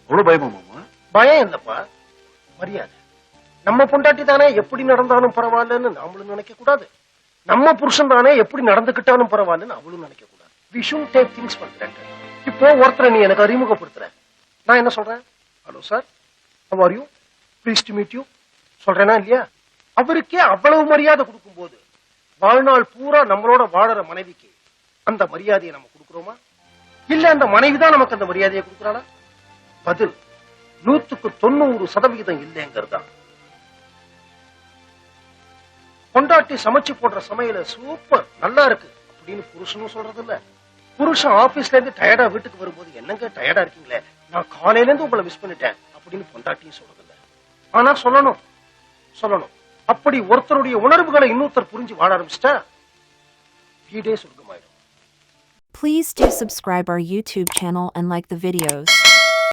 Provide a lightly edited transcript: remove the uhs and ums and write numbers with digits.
அவ்வளவு பயமா மாமா? பயம் இல்லப்பா, மரியாதை. நம்ம பொண்டாட்டி தானே எப்படி நடந்தாலும் பரவாயில்லன்னு நாமளும் நினைக்க கூடாது. நம்ம புருஷன் தானே எப்படி நடந்துகிட்டாலும் பரவாயில்லன்னு அவளும் நினைக்க கூடாது. We shouldn't take things for granted. இப்போ ஒருத்தரை நீ எனக்கு அறிமுகப்படுத்துற, நான் என்ன சொல்றேன்? Hello sir, how are you? Pleased to meet you சொல்றேனா இல்லையா? அவருக்கே அவ்வளவு மரியாதை கொடுக்கும் போது வாழ்நாள் பூரா நம்மளோட வாழற மனைவிக்கு அந்த மரியாதையை நம்ம கொடுக்கிறோமா? இல்ல அந்த மனைவிதான் நமக்கு அந்த மரியாதையை கொடுக்கிறாளா? பதில் 100% இல்லைங்கிறதா. பொண்டாட்டி சமைச்சு போடுற சமையல சூப்பர் நல்லா இருக்கு அப்படின்னு புருஷனும் சொல்றது இல்ல. புருஷன் ஆபீஸ்ல இருந்து டயர்டா வீட்டுக்கு வரும்போது என்னங்க டயர்டா இருக்கீங்களே, நான் காலையில இருந்து உங்களை மிஸ் பண்ணிட்டேன் அப்படின்னு பொண்டாட்டியும் சொல்றது இல்ல. ஆனா சொல்லணும். அப்படி ஒருத்தருடைய உணர்வுகளை இன்னொருத்தர் புரிஞ்சு வாழ ஆரம்பிச்சிட்டா வீடே சொர்க்கமாயிடும். Please do subscribe our YouTube channel and like the videos.